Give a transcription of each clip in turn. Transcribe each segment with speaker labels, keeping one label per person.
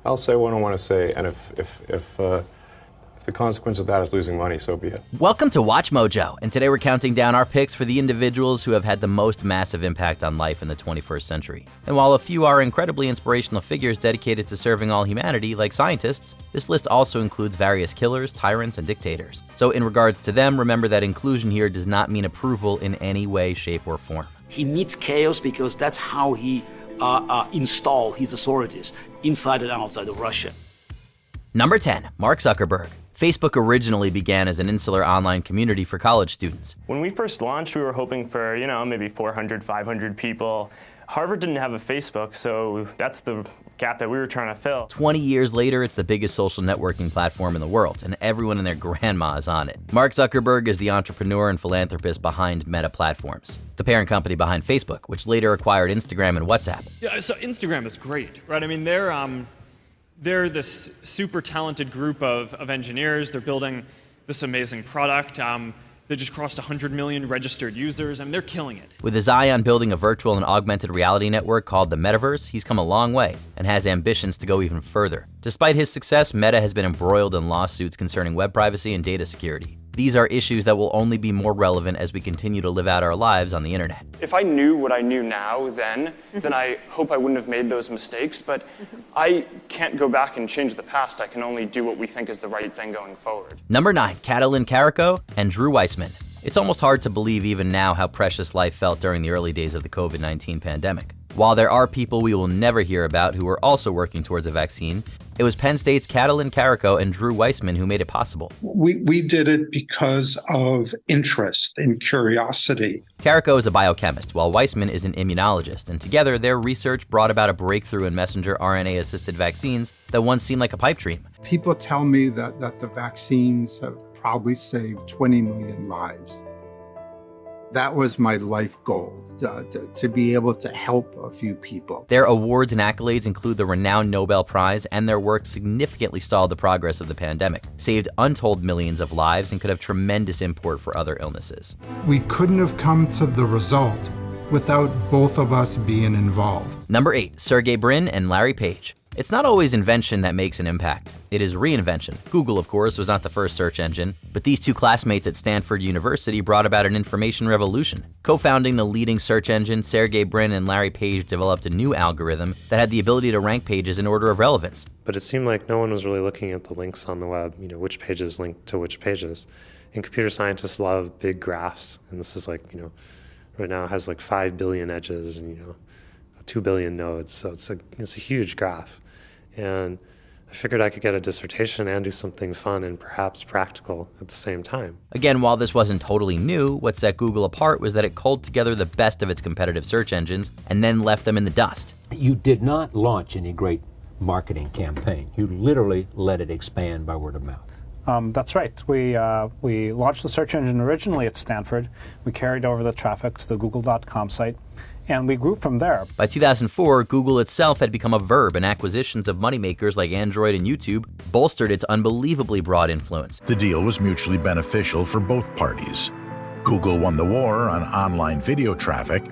Speaker 1: I'll say what I want to say, and if the consequence of that is losing money, so be it.
Speaker 2: Welcome to Watch Mojo, and today we're counting down our picks for the individuals who have had the most massive impact on life in the 21st century. And while a few are incredibly inspirational figures dedicated to serving all humanity, like scientists, this list also includes various killers, tyrants, and dictators. So in regards to them, remember that inclusion here does not mean approval in any way, shape, or form.
Speaker 3: He needs chaos because that's how he installed his authorities inside and outside of Russia.
Speaker 2: Number 10, Mark Zuckerberg. Facebook originally began as an insular online community for college students.
Speaker 4: When we first launched, we were hoping for, maybe 400, 500 people. Harvard didn't have a Facebook, so that's the gap that we were trying to fill.
Speaker 2: 20 years later, it's the biggest social networking platform in the world, and everyone and their grandma is on it. Mark Zuckerberg is the entrepreneur and philanthropist behind Meta Platforms, the parent company behind Facebook, which later acquired Instagram and WhatsApp.
Speaker 5: Yeah, so Instagram is great, right? I mean, they're this super talented group of engineers. They're building this amazing product. They just crossed 100 million registered users. I mean, they're killing it.
Speaker 2: With his eye on building a virtual and augmented reality network called the Metaverse, he's come a long way and has ambitions to go even further. Despite his success, Meta has been embroiled in lawsuits concerning web privacy and data security. These are issues that will only be more relevant as we continue to live out our lives on the internet.
Speaker 4: If I knew what I knew now then I hope I wouldn't have made those mistakes, but I can't go back and change the past. I can only do what we think is the right thing going forward.
Speaker 2: Number 9, Katalin Kariko and Drew Weissman. It's almost hard to believe even now how precious life felt during the early days of the COVID-19 pandemic. While there are people we will never hear about who are also working towards a vaccine, it was Penn State's Katalin Kariko and Drew Weissman who made it possible.
Speaker 6: We did it because of interest and curiosity.
Speaker 2: Kariko is a biochemist, while Weissman is an immunologist, and together their research brought about a breakthrough in messenger RNA-assisted vaccines that once seemed like a pipe dream.
Speaker 7: People tell me that the vaccines have probably saved 20 million lives. That was my life goal, to be able to help a few people.
Speaker 2: Their awards and accolades include the renowned Nobel Prize, and their work significantly stalled the progress of the pandemic, saved untold millions of lives, and could have tremendous import for other illnesses.
Speaker 7: We couldn't have come to the result without both of us being involved.
Speaker 2: Number 8, Sergey Brin and Larry Page. It's not always invention that makes an impact. It is reinvention. Google, of course, was not the first search engine, but these two classmates at Stanford University brought about an information revolution. Co-founding the leading search engine, Sergey Brin and Larry Page developed a new algorithm that had the ability to rank pages in order of relevance.
Speaker 8: But it seemed like no one was really looking at the links on the web, which pages link to which pages. And computer scientists love big graphs, and this is right now it has 5 billion edges and 2 billion nodes, so it's a huge graph. And I figured I could get a dissertation and do something fun and perhaps practical at the same time.
Speaker 2: Again, while this wasn't totally new, what set Google apart was that it culled together the best of its competitive search engines and then left them in the dust.
Speaker 9: You did not launch any great marketing campaign. You literally let it expand by word of mouth.
Speaker 10: That's right. We launched the search engine originally at Stanford. We carried over the traffic to the Google.com site, and we grew from there.
Speaker 2: By 2004, Google itself had become a verb, and acquisitions of moneymakers like Android and YouTube bolstered its unbelievably broad influence.
Speaker 11: The deal was mutually beneficial for both parties. Google won the war on online video traffic,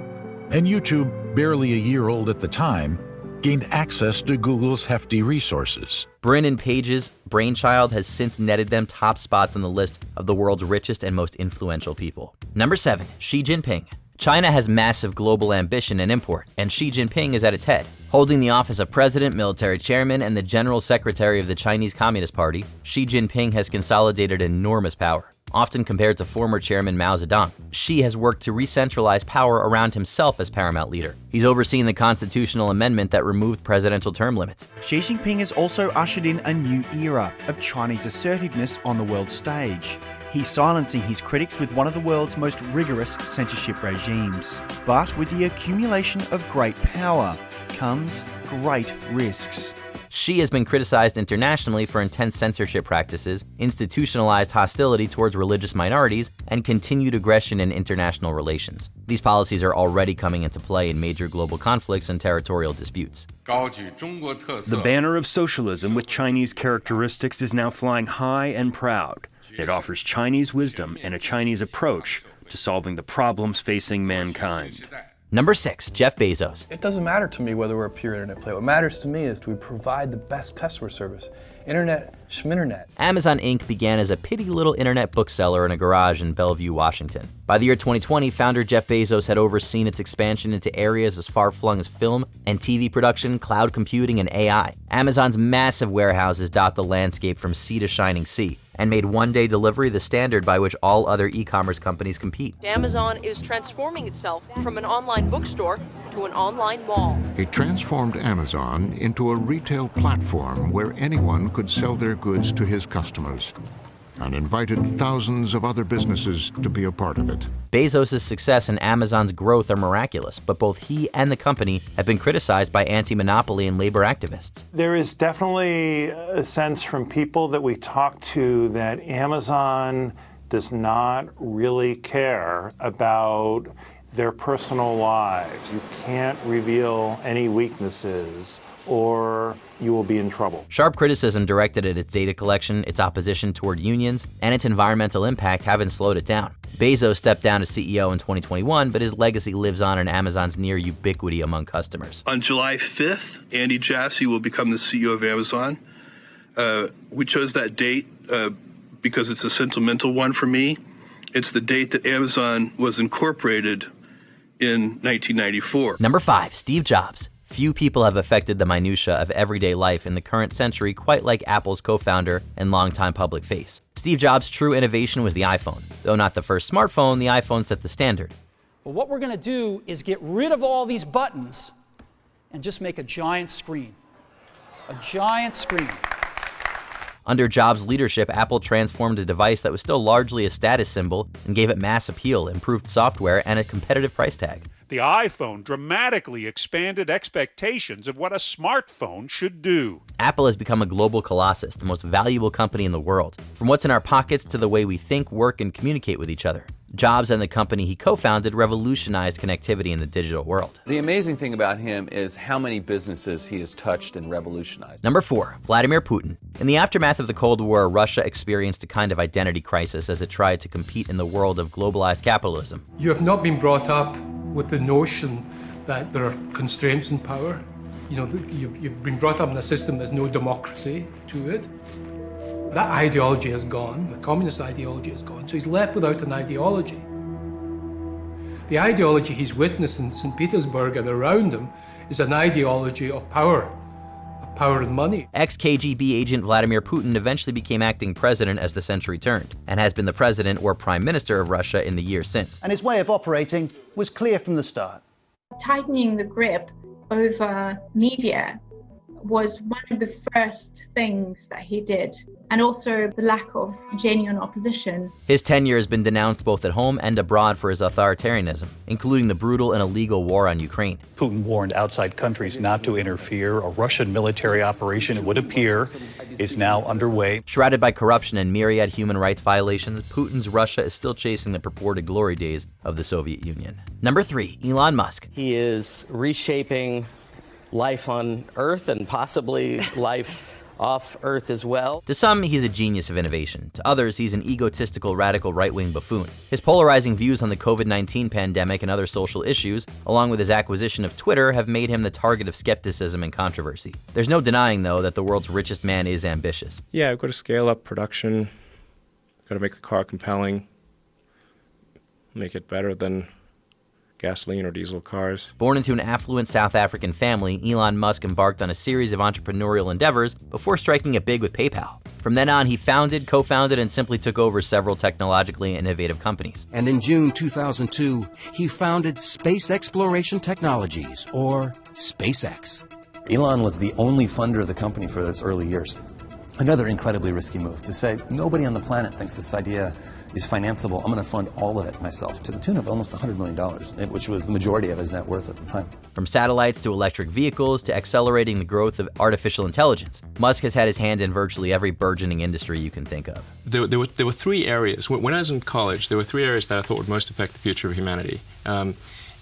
Speaker 11: and YouTube, barely a year old at the time, gained access to Google's hefty resources.
Speaker 2: Brin and Page's brainchild has since netted them top spots on the list of the world's richest and most influential people. Number 7, Xi Jinping. China has massive global ambition and import, and Xi Jinping is at its head. Holding the office of president, military chairman, and the general secretary of the Chinese Communist Party, Xi Jinping has consolidated enormous power. Often compared to former chairman Mao Zedong, Xi has worked to re-centralize power around himself as paramount leader. He's overseen the constitutional amendment that removed presidential term limits.
Speaker 12: Xi Jinping has also ushered in a new era of Chinese assertiveness on the world stage. He's silencing his critics with one of the world's most rigorous censorship regimes. But with the accumulation of great power comes great risks.
Speaker 2: Xi has been criticized internationally for intense censorship practices, institutionalized hostility towards religious minorities, and continued aggression in international relations. These policies are already coming into play in major global conflicts and territorial disputes.
Speaker 13: The banner of socialism with Chinese characteristics is now flying high and proud. It offers Chinese wisdom and a Chinese approach to solving the problems facing mankind.
Speaker 2: Number 6, Jeff Bezos.
Speaker 14: It doesn't matter to me whether we're a pure internet play. What matters to me is do we provide the best customer service? Internet, schminternet.
Speaker 2: Amazon Inc. began as a pitty little internet bookseller in a garage in Bellevue, Washington. By the year 2020, founder Jeff Bezos had overseen its expansion into areas as far-flung as film and TV production, cloud computing, and AI. Amazon's massive warehouses dot the landscape from sea to shining sea, and made one-day delivery the standard by which all other e-commerce companies compete.
Speaker 15: Amazon is transforming itself from an online bookstore to an online mall.
Speaker 16: It transformed Amazon into a retail platform where anyone could sell their goods to his customers, and invited thousands of other businesses to be a part of it.
Speaker 2: Bezos' success and Amazon's growth are miraculous, but both he and the company have been criticized by anti-monopoly and labor activists.
Speaker 17: There is definitely a sense from people that we talk to that Amazon does not really care about their personal lives. You can't reveal any weaknesses or you will be in trouble.
Speaker 2: Sharp criticism directed at its data collection, its opposition toward unions, and its environmental impact haven't slowed it down. Bezos stepped down as CEO in 2021, but his legacy lives on in Amazon's near ubiquity among customers.
Speaker 18: On July 5th, Andy Jassy will become the CEO of Amazon. We chose that date because it's a sentimental one for me. It's the date that Amazon was incorporated in 1994.
Speaker 2: Number 5, Steve Jobs. Few people have affected the minutiae of everyday life in the current century quite like Apple's co-founder and longtime public face. Steve Jobs' true innovation was the iPhone. Though not the first smartphone, the iPhone set the standard.
Speaker 19: Well, what we're going to do is get rid of all these buttons and just make a giant screen. A giant screen.
Speaker 2: Under Jobs' leadership, Apple transformed a device that was still largely a status symbol and gave it mass appeal, improved software, and a competitive price tag.
Speaker 20: The iPhone dramatically expanded expectations of what a smartphone should do.
Speaker 2: Apple has become a global colossus, the most valuable company in the world, from what's in our pockets to the way we think, work, and communicate with each other. Jobs and the company he co-founded revolutionized connectivity in the digital world.
Speaker 21: The amazing thing about him is how many businesses he has touched and revolutionized.
Speaker 2: Number 4, Vladimir Putin. In the aftermath of the Cold War, Russia experienced a kind of identity crisis as it tried to compete in the world of globalized capitalism.
Speaker 22: You have not been brought up with the notion that there are constraints in power. You've been brought up in a system there's no democracy to it. That ideology has gone, the communist ideology has gone, so he's left without an ideology. The ideology he's witnessed in St. Petersburg and around him is an ideology of power and money.
Speaker 2: Ex-KGB agent Vladimir Putin eventually became acting president as the century turned, and has been the president or prime minister of Russia in the years since.
Speaker 23: And his way of operating was clear from the start.
Speaker 24: Tightening the grip over media was one of the first things that he did, and also the lack of genuine opposition.
Speaker 2: His tenure has been denounced both at home and abroad for his authoritarianism, including the brutal and illegal war on Ukraine.
Speaker 25: Putin warned outside countries not to interfere. A Russian military operation, it would appear, is now underway.
Speaker 2: Shrouded by corruption and myriad human rights violations, Putin's Russia is still chasing the purported glory days of the Soviet Union. Number 3, Elon Musk.
Speaker 26: He is reshaping life on Earth and possibly life off Earth as well.
Speaker 2: To some, he's a genius of innovation. To others, he's an egotistical, radical right-wing buffoon. His polarizing views on the COVID-19 pandemic and other social issues, along with his acquisition of Twitter, have made him the target of skepticism and controversy. There's no denying, though, that the world's richest man is ambitious.
Speaker 1: Yeah, I've got to scale up production, got to make the car compelling, make it better than gasoline or diesel cars.
Speaker 2: Born into an affluent South African family, Elon Musk embarked on a series of entrepreneurial endeavors before striking it big with PayPal. From then on, he founded, co-founded, and simply took over several technologically innovative companies.
Speaker 27: And in June 2002, he founded Space Exploration Technologies, or SpaceX.
Speaker 28: Elon was the only funder of the company for its early years. Another incredibly risky move to say, nobody on the planet thinks this idea is financeable. I'm going to fund all of it myself, to the tune of almost $100 million, which was the majority of his net worth at the time.
Speaker 2: From satellites to electric vehicles to accelerating the growth of artificial intelligence, Musk has had his hand in virtually every burgeoning industry you can think of.
Speaker 29: There were three areas. When I was in college, there were three areas that I thought would most affect the future of humanity. And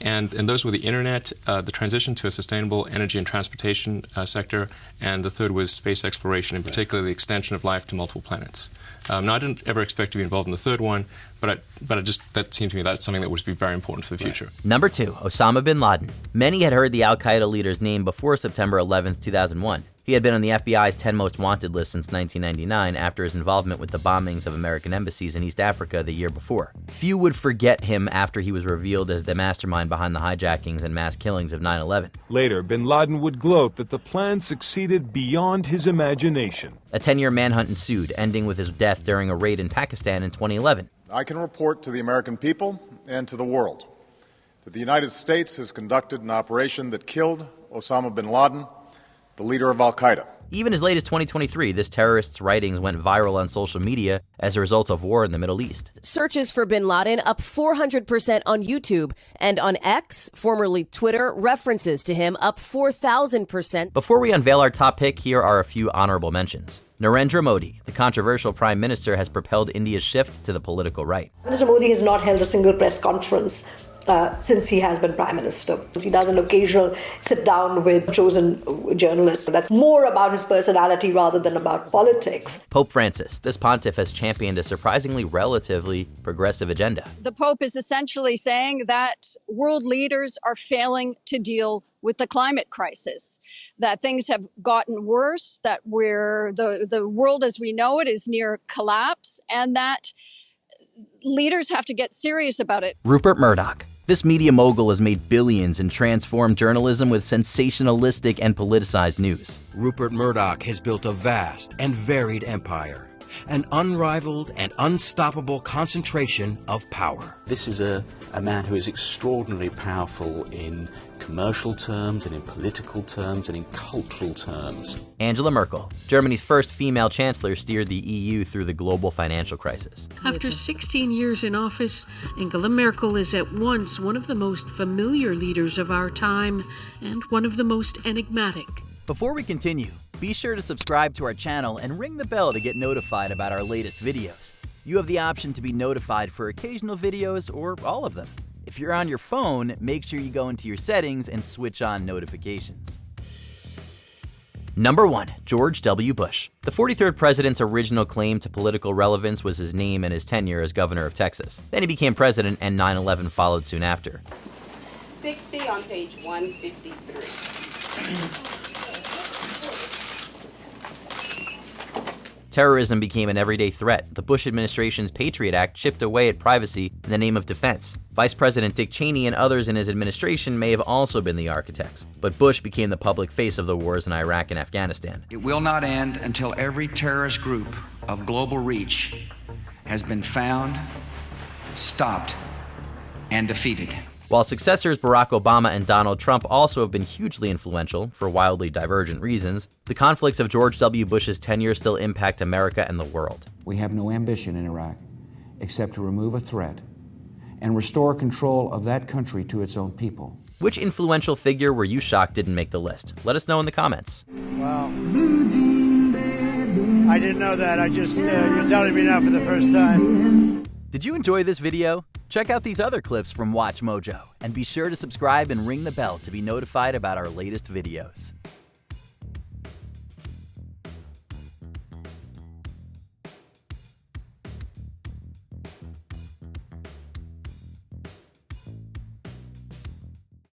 Speaker 1: And those were the internet, the transition to a sustainable energy and transportation sector, and the third was space exploration, in particular the extension of life to multiple planets. Now, I didn't ever expect to be involved in the third one, but that seemed to me that's something that would be very important for the future.
Speaker 2: Number 2, Osama bin Laden. Many had heard the Al-Qaeda leader's name before September 11, 2001. He had been on the FBI's 10 most wanted list since 1999 after his involvement with the bombings of American embassies in East Africa the year before. Few would forget him after he was revealed as the mastermind behind the hijackings and mass killings of 9/11.
Speaker 3: Later, bin Laden would gloat that the plan succeeded beyond his imagination.
Speaker 2: A 10-year manhunt ensued, ending with his death during a raid in Pakistan in 2011.
Speaker 4: I can report to the American people and to the world that the United States has conducted an operation that killed Osama bin Laden, the leader of Al-Qaeda.
Speaker 2: Even as late as 2023, this terrorist's writings went viral on social media as a result of war in the Middle East.
Speaker 5: Searches for bin Laden up 400% on YouTube, and on X, formerly Twitter, references to him up 4,000%.
Speaker 2: Before we unveil our top pick, here are a few honorable mentions. Narendra Modi, the controversial prime minister, has propelled India's shift to the political right.
Speaker 6: Mr. Modi has not held a single press conference since he has been prime minister. He does an occasional sit down with chosen journalists. That's more about his personality rather than about politics.
Speaker 2: Pope Francis, this pontiff has championed a surprisingly relatively progressive agenda.
Speaker 7: The Pope is essentially saying that world leaders are failing to deal with the climate crisis, that things have gotten worse, that the world as we know it is near collapse, and that leaders have to get serious about it.
Speaker 2: Rupert Murdoch. This media mogul has made billions and transformed journalism with sensationalistic and politicized news.
Speaker 27: Rupert Murdoch has built a vast and varied empire, an unrivaled and unstoppable concentration of power.
Speaker 8: This is a man who is extraordinarily powerful in commercial terms and in political terms and in cultural terms.
Speaker 2: Angela Merkel, Germany's first female chancellor, steered the EU through the global financial crisis.
Speaker 9: After 16 years in office, Angela Merkel is at once one of the most familiar leaders of our time and one of the most enigmatic.
Speaker 2: Before we continue, be sure to subscribe to our channel and ring the bell to get notified about our latest videos. You have the option to be notified for occasional videos or all of them. If you're on your phone, make sure you go into your settings and switch on notifications. Number 1, George W. Bush. The 43rd president's original claim to political relevance was his name and his tenure as governor of Texas. Then he became president and 9/11 followed soon after.
Speaker 10: 60 on page 153.
Speaker 2: Terrorism became an everyday threat. The Bush administration's Patriot Act chipped away at privacy in the name of defense. Vice President Dick Cheney and others in his administration may have also been the architects, but Bush became the public face of the wars in Iraq and Afghanistan.
Speaker 29: It will not end until every terrorist group of global reach has been found, stopped, and defeated.
Speaker 2: While successors Barack Obama and Donald Trump also have been hugely influential for wildly divergent reasons, the conflicts of George W. Bush's tenure still impact America and the world.
Speaker 29: We have no ambition in Iraq except to remove a threat and restore control of that country to its own people.
Speaker 2: Which influential figure were you shocked didn't make the list? Let us know in the comments.
Speaker 30: Wow. I didn't know that. You're telling me now for the first time.
Speaker 2: Did you enjoy this video? Check out these other clips from WatchMojo, and be sure to subscribe and ring the bell to be notified about our latest videos.